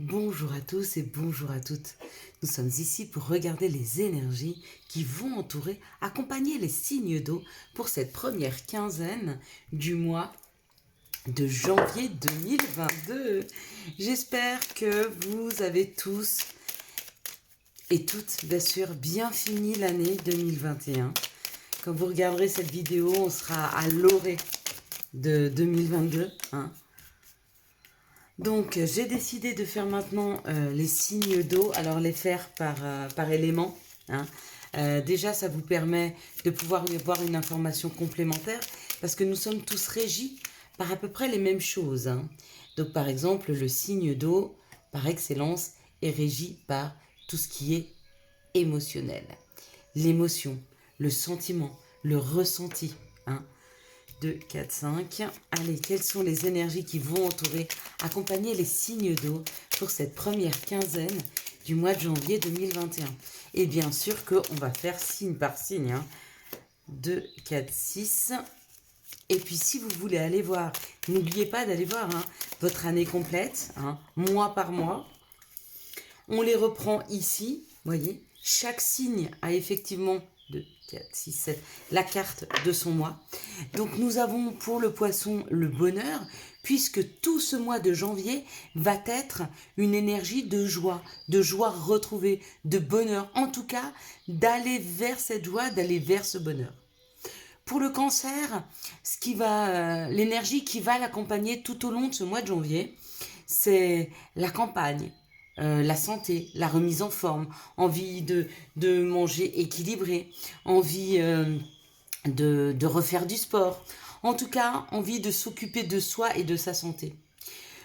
Bonjour à tous et bonjour à toutes. Nous sommes ici pour regarder les énergies qui vont entourer, accompagner les signes d'eau pour cette première quinzaine du mois de janvier 2022. J'espère que vous avez tous et toutes, bien sûr, bien fini l'année 2021. Quand vous regarderez cette vidéo, on sera à l'orée de 2022, hein. Donc, j'ai décidé de faire maintenant les signes d'eau, alors les faire par élément, hein. Déjà, ça vous permet de pouvoir avoir une information complémentaire parce que nous sommes tous régis par à peu près les mêmes choses, hein. Donc, par exemple, le signe d'eau, par excellence, est régi par tout ce qui est émotionnel. L'émotion, le sentiment, le ressenti, hein. 2, 4, 5. Allez, quelles sont les énergies qui vont entourer, accompagner les signes d'eau pour cette première quinzaine du mois de janvier 2021? Et bien sûr qu'on va faire signe par signe, hein. 2, 4, 6. Et puis si vous voulez aller voir, n'oubliez pas d'aller voir, hein, votre année complète, hein, mois par mois. On les reprend ici, voyez. Chaque signe a effectivement 2, 4, 6, 7, la carte de son mois. Donc nous avons pour le poisson le bonheur, puisque tout ce mois de janvier va être une énergie de joie retrouvée, de bonheur. En tout cas, d'aller vers cette joie, d'aller vers ce bonheur. Pour le cancer, l'énergie qui va l'accompagner tout au long de ce mois de janvier, c'est la campagne, la santé, la remise en forme, envie de manger équilibré, envie de refaire du sport, en tout cas envie de s'occuper de soi et de sa santé.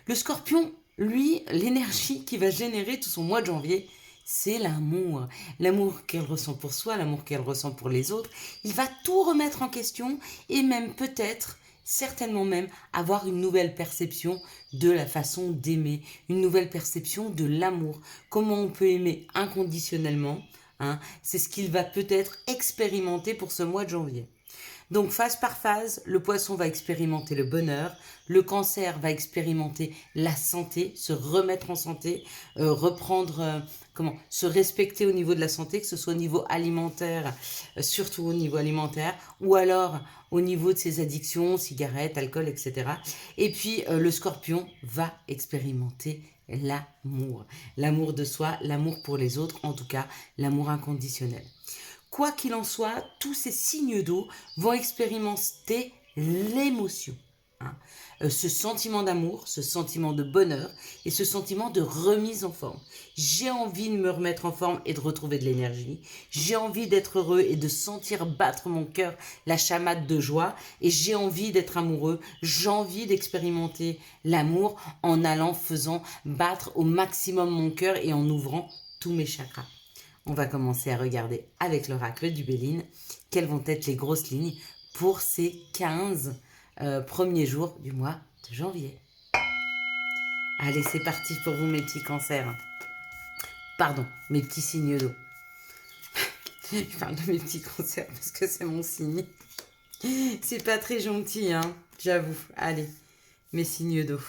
Le scorpion, lui, l'énergie qui va générer tout son mois de janvier, c'est l'amour. L'amour qu'elle ressent pour soi, l'amour qu'elle ressent pour les autres. Il va tout remettre en question et même peut-être, certainement même, avoir une nouvelle perception de la façon d'aimer, une nouvelle perception de l'amour. Comment on peut aimer inconditionnellement, hein, c'est ce qu'il va peut-être expérimenter pour ce mois de janvier. Donc phase par phase, le poisson va expérimenter le bonheur, le cancer va expérimenter la santé, se remettre en santé, se respecter au niveau de la santé, que ce soit au niveau alimentaire, surtout au niveau alimentaire, ou alors au niveau de ses addictions, cigarettes, alcool, etc. Et puis le scorpion va expérimenter l'amour de soi, l'amour pour les autres, en tout cas l'amour inconditionnel. Quoi qu'il en soit, tous ces signes d'eau vont expérimenter l'émotion, hein. Ce sentiment d'amour, ce sentiment de bonheur et ce sentiment de remise en forme. J'ai envie de me remettre en forme et de retrouver de l'énergie. J'ai envie d'être heureux et de sentir battre mon cœur la chamade de joie. Et j'ai envie d'être amoureux. J'ai envie d'expérimenter l'amour en faisant battre au maximum mon cœur et en ouvrant tous mes chakras. On va commencer à regarder avec l'oracle du Béline quelles vont être les grosses lignes pour ces 15 premiers jours du mois de janvier. Allez, c'est parti pour vous mes petits cancers. Pardon, mes petits signes d'eau. Je parle de mes petits cancers parce que c'est mon signe. C'est pas très gentil, hein, j'avoue. Allez, mes signes d'eau.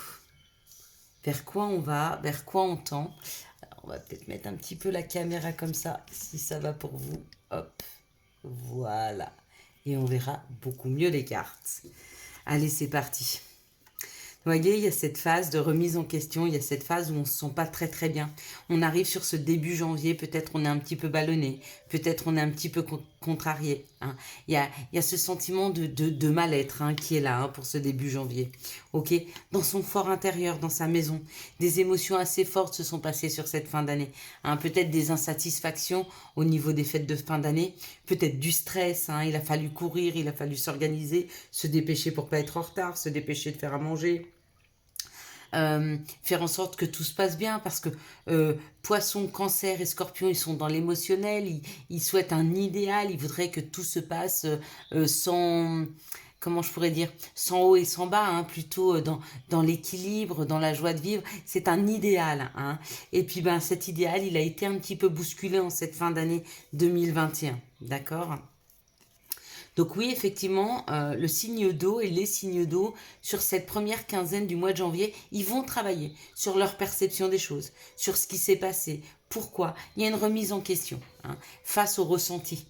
Vers quoi on va? Vers quoi on tend? Alors, on va peut-être mettre un petit peu la caméra comme ça, si ça va pour vous. Hop, voilà. Et on verra beaucoup mieux les cartes. Allez, c'est parti. Vous voyez, il y a cette phase de remise en question, il y a cette phase où on ne se sent pas très très bien. On arrive sur ce début janvier, peut-être on est un petit peu ballonné, peut-être on est un petit peu contrarié, hein. Il y a ce sentiment de mal-être, hein, qui est là, hein, pour ce début janvier. Ok, dans son fort intérieur, dans sa maison, des émotions assez fortes se sont passées sur cette fin d'année, hein. Peut-être des insatisfactions au niveau des fêtes de fin d'année, peut-être du stress, hein. Il a fallu courir, il a fallu s'organiser, se dépêcher pour pas être en retard, se dépêcher de faire à manger. Faire en sorte que tout se passe bien parce que poisson, cancer et scorpion, ils sont dans l'émotionnel, ils souhaitent un idéal, ils voudraient que tout se passe sans, comment je pourrais dire, sans haut et sans bas, hein, plutôt dans l'équilibre, dans la joie de vivre. C'est un idéal, hein. Et puis cet idéal, il a été un petit peu bousculé en cette fin d'année 2021, d'accord ? Donc oui, effectivement, le signe d'eau et les signes d'eau, sur cette première quinzaine du mois de janvier, ils vont travailler sur leur perception des choses, sur ce qui s'est passé, pourquoi. Il y a une remise en question face au ressenti.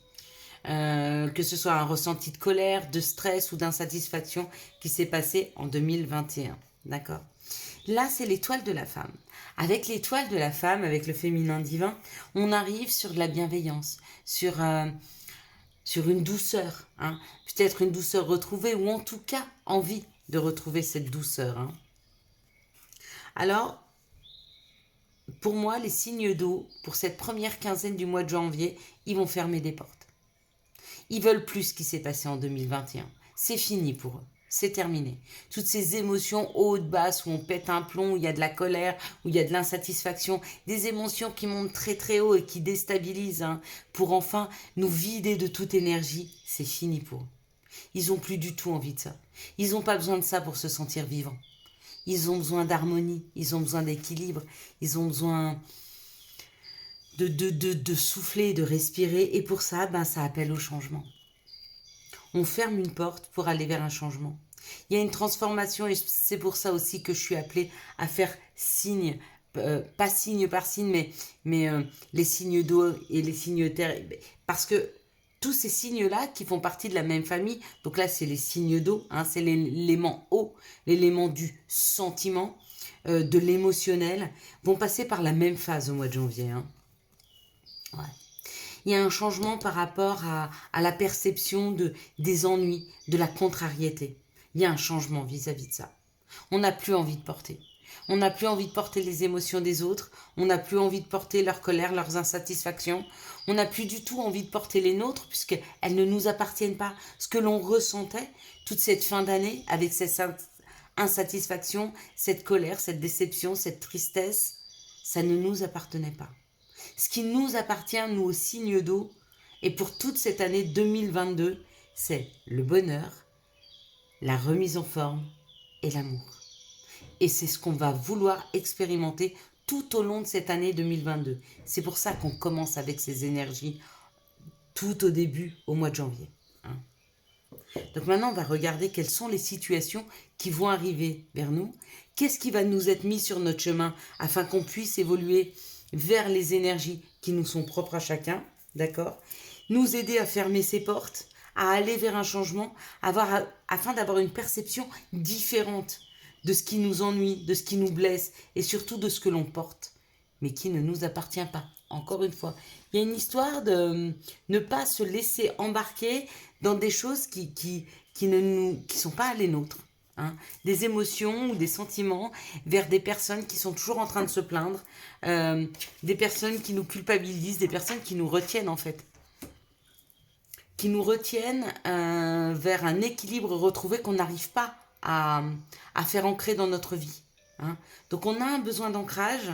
Que ce soit un ressenti de colère, de stress ou d'insatisfaction qui s'est passé en 2021. D'accord ? Là, c'est l'étoile de la femme. Avec l'étoile de la femme, avec le féminin divin, on arrive sur de la bienveillance, sur une douceur. Peut-être une douceur retrouvée ou en tout cas envie de retrouver cette douceur. Alors, pour moi, les signes d'eau, pour cette première quinzaine du mois de janvier, ils vont fermer des portes. Ils veulent plus ce qui s'est passé en 2021. C'est fini pour eux. C'est terminé. Toutes ces émotions hautes, basses, où on pète un plomb, où il y a de la colère, où il y a de l'insatisfaction, des émotions qui montent très très haut et qui déstabilisent, pour enfin nous vider de toute énergie, c'est fini pour eux. Ils n'ont plus du tout envie de ça. Ils n'ont pas besoin de ça pour se sentir vivants. Ils ont besoin d'harmonie, ils ont besoin d'équilibre, ils ont besoin de souffler, de respirer. Et pour ça, ça appelle au changement. On ferme une porte pour aller vers un changement. Il y a une transformation et c'est pour ça aussi que je suis appelée à faire signe, pas signe par signe, mais les signes d'eau et les signes terre. Parce que tous ces signes-là qui font partie de la même famille, donc là c'est les signes d'eau, c'est l'élément eau, l'élément du sentiment, de l'émotionnel, vont passer par la même phase au mois de janvier. Ouais. Il y a un changement par rapport à la perception des ennuis, de la contrariété. Il y a un changement vis-à-vis de ça. On n'a plus envie de porter. On n'a plus envie de porter les émotions des autres. On n'a plus envie de porter leur colère, leurs insatisfactions. On n'a plus du tout envie de porter les nôtres puisqu'elles ne nous appartiennent pas. Ce que l'on ressentait toute cette fin d'année avec cette insatisfaction, cette colère, cette déception, cette tristesse, ça ne nous appartenait pas. Ce qui nous appartient, nous, aux signes d'eau, et pour toute cette année 2022, c'est le bonheur, la remise en forme et l'amour. Et c'est ce qu'on va vouloir expérimenter tout au long de cette année 2022. C'est pour ça qu'on commence avec ces énergies tout au début, au mois de janvier. Donc maintenant, on va regarder quelles sont les situations qui vont arriver vers nous. Qu'est-ce qui va nous être mis sur notre chemin afin qu'on puisse évoluer vers les énergies qui nous sont propres à chacun, d'accord ? Nous aider à fermer ces portes, à aller vers un changement, afin d'avoir une perception différente de ce qui nous ennuie, de ce qui nous blesse et surtout de ce que l'on porte, mais qui ne nous appartient pas. Encore une fois, il y a une histoire de ne pas se laisser embarquer dans des choses qui sont pas les nôtres. Des émotions ou des sentiments vers des personnes qui sont toujours en train de se plaindre, des personnes qui nous culpabilisent, des personnes qui nous retiennent en fait. Qui nous retiennent vers un équilibre retrouvé qu'on n'arrive pas à faire ancrer dans notre vie. Donc on a un besoin d'ancrage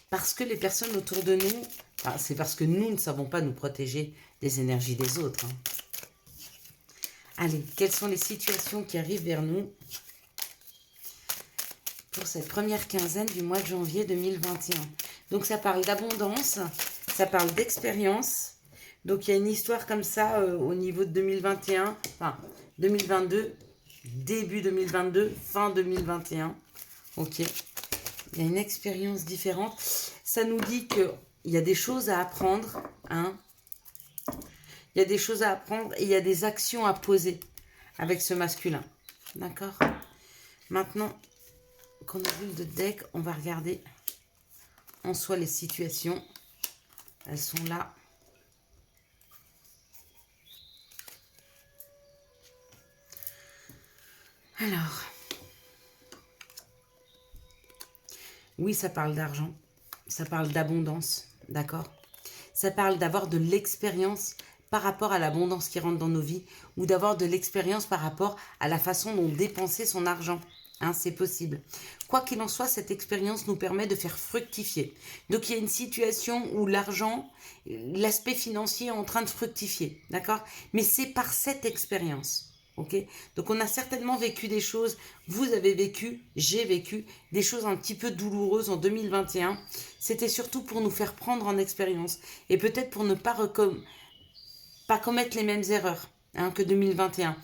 parce que les personnes autour de nous, c'est parce que nous ne savons pas nous protéger des énergies des autres. Allez, quelles sont les situations qui arrivent vers nous pour cette première quinzaine du mois de janvier 2021 ? Donc ça parle d'abondance, ça parle d'expérience. Donc il y a une histoire comme ça au niveau de 2021, enfin 2022, début 2022, fin 2021. Ok, il y a une expérience différente. Ça nous dit qu'il y a des choses à apprendre, Il y a des choses à apprendre et il y a des actions à poser avec ce masculin. D'accord ? Maintenant qu'on a vu le deck, on va regarder en soi les situations. Elles sont là. Alors, oui, ça parle d'argent, ça parle d'abondance, d'accord ? Ça parle d'avoir de l'expérience par rapport à l'abondance qui rentre dans nos vies ou d'avoir de l'expérience par rapport à la façon dont dépenser son argent. C'est possible. Quoi qu'il en soit, cette expérience nous permet de faire fructifier. Donc, il y a une situation où l'argent, l'aspect financier est en train de fructifier, d'accord ? Mais c'est par cette expérience. Okay ? Donc on a certainement vécu des choses, vous avez vécu, j'ai vécu des choses un petit peu douloureuses en 2021. C'était surtout pour nous faire prendre en expérience et peut-être pour ne pas pas commettre les mêmes erreurs que 2021.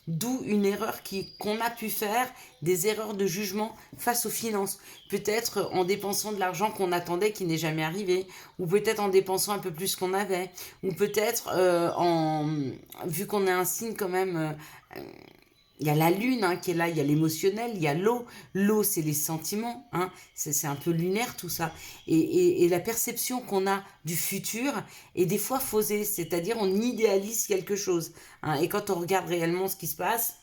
D'où une erreur qu'on a pu faire, des erreurs de jugement face aux finances. Peut-être en dépensant de l'argent qu'on attendait qui n'est jamais arrivé, ou peut-être en dépensant un peu plus qu'on avait, ou peut-être vu qu'on est un signe quand même, il y a la lune qui est là, il y a l'émotionnel, il y a l'eau. L'eau, c'est les sentiments, c'est un peu lunaire tout ça. Et la perception qu'on a du futur est des fois faussée, c'est-à-dire on idéalise quelque chose. Et quand on regarde réellement ce qui se passe,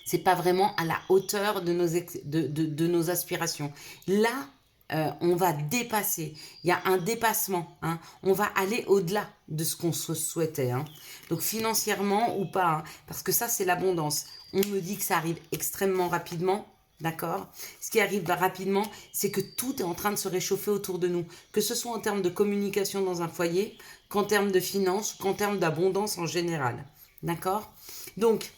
c'est pas vraiment à la hauteur de de nos aspirations. Là, on va dépasser. Il y a un dépassement. On va aller au-delà de ce qu'on se souhaitait. Donc financièrement ou pas, parce que ça, c'est l'abondance. On me dit que ça arrive extrêmement rapidement. D'accord. Ce qui arrive rapidement, c'est que tout est en train de se réchauffer autour de nous. Que ce soit en termes de communication dans un foyer, qu'en termes de finances, qu'en termes d'abondance en général. D'accord. Donc,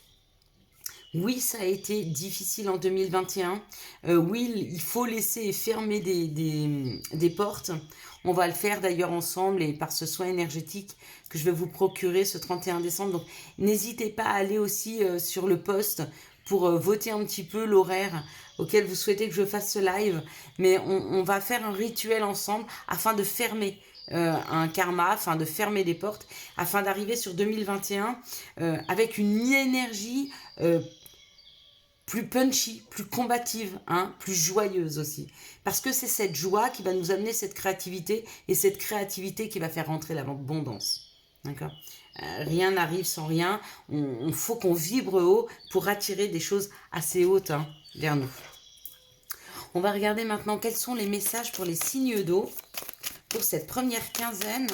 oui, ça a été difficile en 2021. Oui, il faut laisser fermer des portes. On va le faire d'ailleurs ensemble et par ce soin énergétique que je vais vous procurer ce 31 décembre. Donc, n'hésitez pas à aller aussi sur le post pour voter un petit peu l'horaire auquel vous souhaitez que je fasse ce live. Mais on va faire un rituel ensemble afin de fermer un karma, afin de fermer les portes, afin d'arriver sur 2021 avec une énergie plus punchy, plus combative, plus joyeuse aussi. Parce que c'est cette joie qui va nous amener cette créativité, et cette créativité qui va faire rentrer l'abondance. D'accord. Rien n'arrive sans rien. On faut qu'on vibre haut pour attirer des choses assez hautes vers nous. On va regarder maintenant quels sont les messages pour les signes d'eau pour cette première quinzaine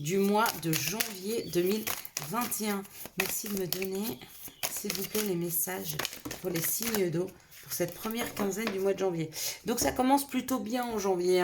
du mois de janvier 2021. Merci de me donner, s'il vous plaît, les messages pour les signes d'eau pour cette première quinzaine du mois de janvier. Donc ça commence plutôt bien en janvier.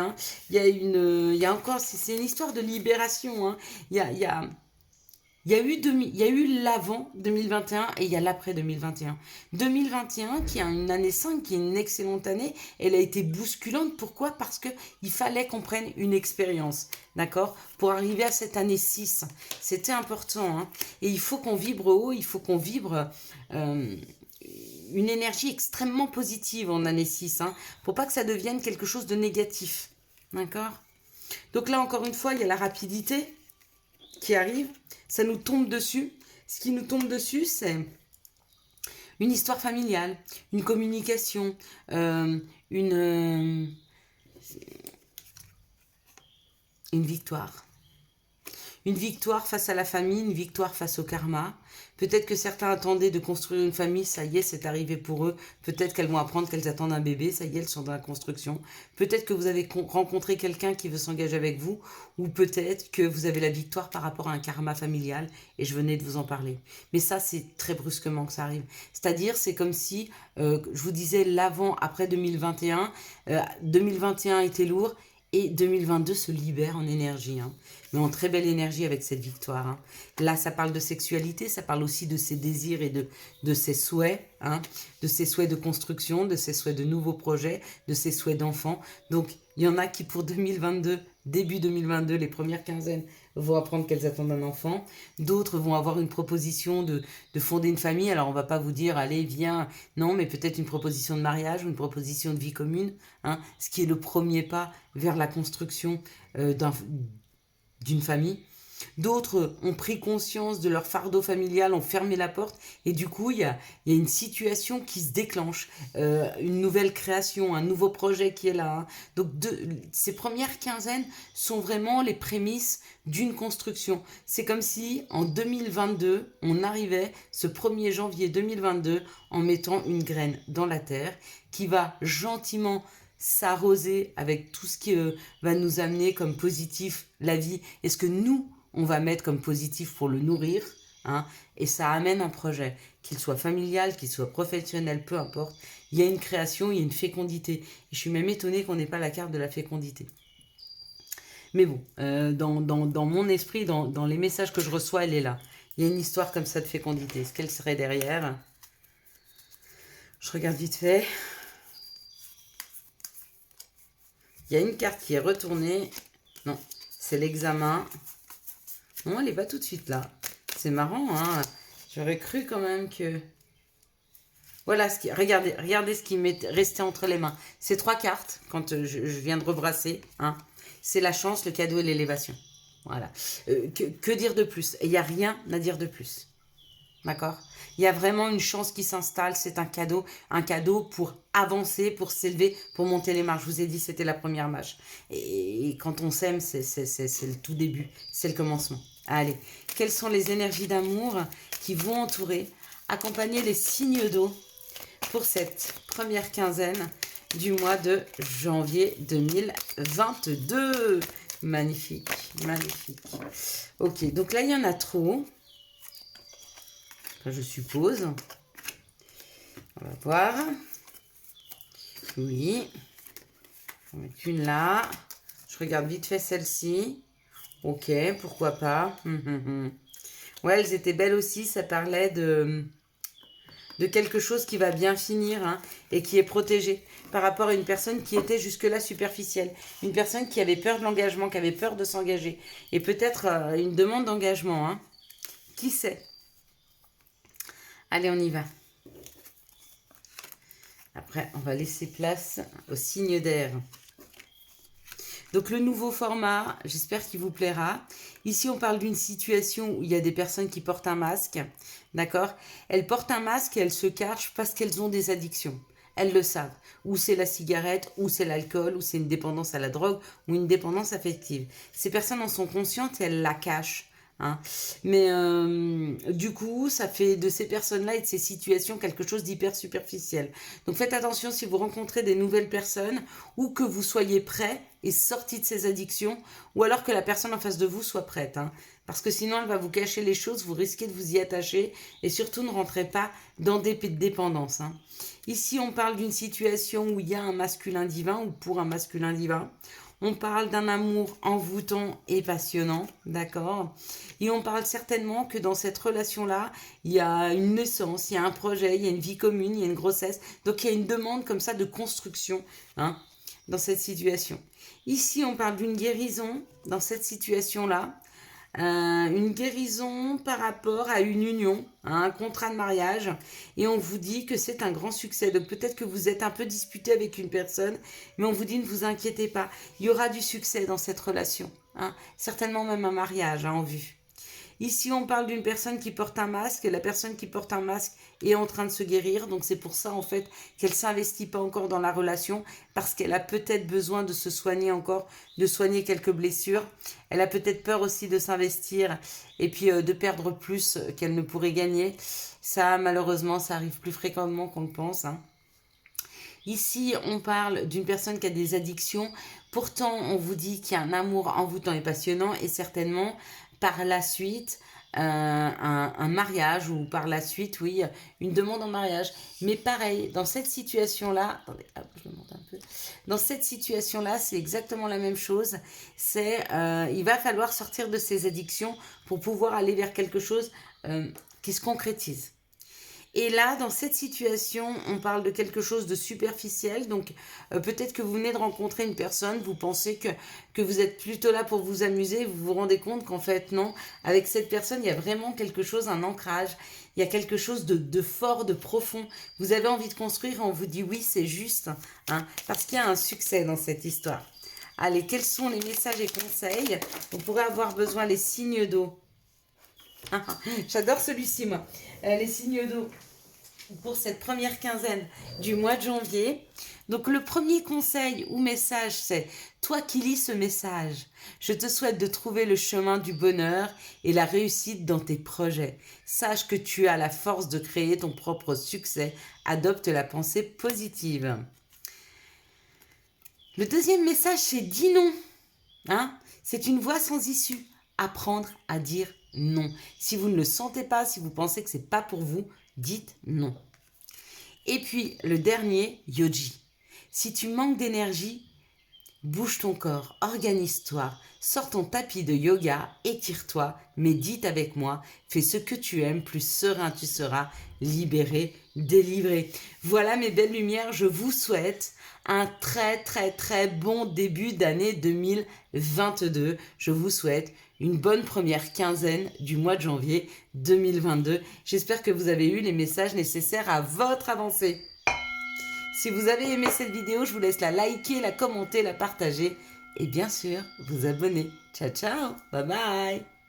Il y a encore, c'est une histoire de libération. Il y a eu l'avant 2021 et il y a l'après 2021. 2021 qui a une année 5, qui est une excellente année, elle a été bousculante. Pourquoi? Parce qu'il fallait qu'on prenne une expérience, d'accord? Pour arriver à cette année 6. C'était important. Et il faut qu'on vibre haut, il faut qu'on vibre une énergie extrêmement positive en année 6. Pour pas que ça devienne quelque chose de négatif, d'accord? Donc là, encore une fois, il y a la rapidité qui arrive, ça nous tombe dessus. Ce qui nous tombe dessus, c'est une histoire familiale, une communication, une victoire. Une victoire face à la famille, une victoire face au karma. Peut-être que certains attendaient de construire une famille, ça y est, c'est arrivé pour eux. Peut-être qu'elles vont apprendre qu'elles attendent un bébé, ça y est, elles sont dans la construction. Peut-être que vous avez rencontré quelqu'un qui veut s'engager avec vous, ou peut-être que vous avez la victoire par rapport à un karma familial, et je venais de vous en parler. Mais ça, c'est très brusquement que ça arrive. C'est-à-dire, c'est comme si, je vous disais, l'avant, après 2021, 2021 était lourd, et 2022 se libère en énergie, mais en très belle énergie avec cette victoire. Là, ça parle de sexualité, ça parle aussi de ses désirs et de ses souhaits, de ses souhaits de construction, de ses souhaits de nouveaux projets, de ses souhaits d'enfants. Donc, il y en a qui pour 2022, début 2022, les premières quinzaines, vont apprendre qu'elles attendent un enfant. D'autres vont avoir une proposition de fonder une famille. Alors, on va pas vous dire, allez, viens. Non, mais peut-être une proposition de mariage ou une proposition de vie commune, ce qui est le premier pas vers la construction d'une famille. D'autres ont pris conscience de leur fardeau familial, ont fermé la porte, et du coup, il y a une situation qui se déclenche, une nouvelle création, un nouveau projet qui est là. Donc, ces premières quinzaines sont vraiment les prémices d'une construction. C'est comme si, en 2022, on arrivait, ce 1er janvier 2022, en mettant une graine dans la terre, qui va gentiment s'arroser avec tout ce qui va nous amener comme positif la vie, et ce que nous, on va mettre comme positif pour le nourrir, et ça amène un projet, qu'il soit familial, qu'il soit professionnel, peu importe. Il y a une création, il y a une fécondité. Et je suis même étonnée qu'on n'ait pas la carte de la fécondité. Mais bon, dans mon esprit, dans les messages que je reçois, elle est là. Il y a une histoire comme ça de fécondité. Est-ce qu'elle serait derrière? Je regarde vite fait. Il y a une carte qui est retournée. Non, c'est l'examen. Non, elle n'est pas tout de suite là. C'est marrant, hein. J'aurais cru quand même que... Voilà, regardez ce qui m'est resté entre les mains. Ces 3 cartes, quand je viens de rebrasser, hein, c'est la chance, le cadeau et l'élévation. Voilà. Que dire de plus? Il n'y a rien à dire de plus. D'accord? Il y a vraiment une chance qui s'installe, c'est un cadeau pour avancer, pour s'élever, pour monter les marches. Je vous ai dit, c'était la première marche. Et quand on s'aime, c'est le tout début, c'est le commencement. Allez, quelles sont les énergies d'amour qui vont entourer, accompagner les signes d'eau pour cette première quinzaine du mois de janvier 2022. Magnifique, magnifique. Ok, donc là, il y en a trop. Je suppose. On va voir. Oui. On va mettre une là. Je regarde vite fait celle-ci. Ok, pourquoi pas. Ouais, elles étaient belles aussi. Ça parlait de quelque chose qui va bien finir, hein, et qui est protégé par rapport à une personne qui était jusque-là superficielle. Une personne qui avait peur de l'engagement, qui avait peur de s'engager. Et peut-être une demande d'engagement. Hein. Qui sait? Allez, on y va. Après, on va laisser place au signe d'air. Donc, le nouveau format, j'espère qu'il vous plaira. Ici, on parle d'une situation où il y a des personnes qui portent un masque. D'accord? Elles portent un masque et elles se cachent parce qu'elles ont des addictions. Elles le savent. Ou c'est la cigarette, ou c'est l'alcool, ou c'est une dépendance à la drogue, ou une dépendance affective. Ces personnes en sont conscientes et elles la cachent. Hein. Mais du coup, ça fait de ces personnes-là et de ces situations quelque chose d'hyper superficiel. Donc faites attention si vous rencontrez des nouvelles personnes ou que vous soyez prêt et sorti de ces addictions, ou alors que la personne en face de vous soit prête. Hein. Parce que sinon, elle va vous cacher les choses, vous risquez de vous y attacher et surtout ne rentrez pas dans des dépendances. Hein. Ici, on parle d'une situation où il y a un masculin divin ou pour un masculin divin. On parle d'un amour envoûtant et passionnant, d'accord? Et on parle certainement que dans cette relation-là, il y a une naissance, il y a un projet, il y a une vie commune, il y a une grossesse. Donc il y a une demande comme ça de construction, hein, dans cette situation. Ici, on parle d'une guérison dans cette situation-là. Une guérison par rapport à une union, à un contrat de mariage, et on vous dit que c'est un grand succès. Donc peut-être que vous êtes un peu disputé avec une personne, mais on vous dit ne vous inquiétez pas, il y aura du succès dans cette relation, hein. Certainement même un mariage, hein, en vue. Ici, on parle d'une personne qui porte un masque. La personne qui porte un masque est en train de se guérir. Donc, c'est pour ça, en fait, qu'elle ne s'investit pas encore dans la relation parce qu'elle a peut-être besoin de se soigner encore, de soigner quelques blessures. Elle a peut-être peur aussi de s'investir et puis de perdre plus qu'elle ne pourrait gagner. Ça, malheureusement, ça arrive plus fréquemment qu'on le pense, hein. Ici, on parle d'une personne qui a des addictions. Pourtant, on vous dit qu'il y a un amour envoûtant et passionnant et certainement par la suite un mariage ou par la suite, oui, une demande en mariage. Mais pareil, dans cette situation-là, attendez, hop, je le monte un peu. Dans cette situation-là, c'est exactement la même chose. C'est, il va falloir sortir de ces addictions pour pouvoir aller vers quelque chose qui se concrétise. Et là, dans cette situation, on parle de quelque chose de superficiel. Donc, peut-être que vous venez de rencontrer une personne, vous pensez que vous êtes plutôt là pour vous amuser, vous vous rendez compte qu'en fait, non. Avec cette personne, il y a vraiment quelque chose, un ancrage. Il y a quelque chose de fort, de profond. Vous avez envie de construire et on vous dit oui, c'est juste. Hein, parce qu'il y a un succès dans cette histoire. Allez, quels sont les messages et conseils? On pourrait avoir besoin les signes d'eau. J'adore celui-ci, moi. Les signes d'eau pour cette première quinzaine du mois de janvier. Donc, le premier conseil ou message, c'est toi qui lis ce message, je te souhaite de trouver le chemin du bonheur et la réussite dans tes projets. Sache que tu as la force de créer ton propre succès. Adopte la pensée positive. Le deuxième message, c'est dis non. Hein? C'est une voie sans issue. Apprendre à dire non. Si vous ne le sentez pas, si vous pensez que c'est pas pour vous, dites non. Et puis le dernier, Yoji. Si tu manques d'énergie, Bouge ton corps, organise-toi, sors ton tapis de yoga, étire-toi, médite avec moi, fais ce que tu aimes, plus serein tu seras, libéré, délivré. Voilà mes belles lumières, je vous souhaite un très bon début d'année 2022. Je vous souhaite une bonne première quinzaine du mois de janvier 2022. J'espère que vous avez eu les messages nécessaires à votre avancée. Si vous avez aimé cette vidéo, je vous laisse la liker, la commenter, la partager et bien sûr vous abonner. Ciao ciao, bye bye.